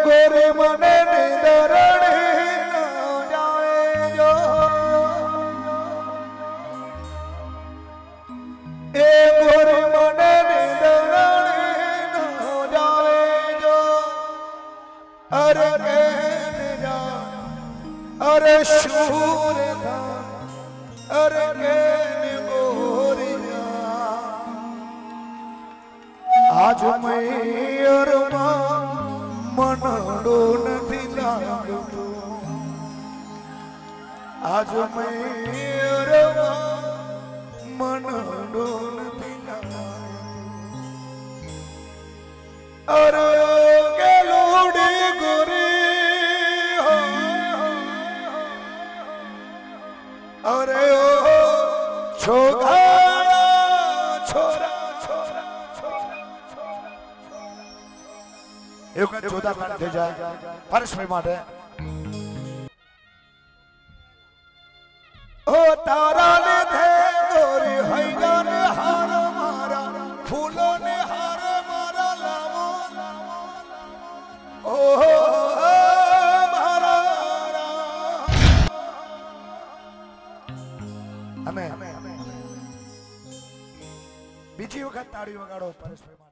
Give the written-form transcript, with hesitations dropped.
गोरे मने निदरणी न जावे जो ए गोरे मने निदरणी न जावे जो अरे कहने जा अरे शूर था अरे कहने गोरिया आज मैयर मनडो नहीं लागतो आज मैयर मनडो नहीं लागतो अरे गेलोडी गोरी अरे ओ छोरा छोरा एक जोधा काट थे जाए फर्श में माटे ओ तारा ने थे गोरी हैया ने हार मारा फूलों ने हार मारा लावो ओ मारा हमें बीजी वक्त ताड़ी वगाड़ो फर्श में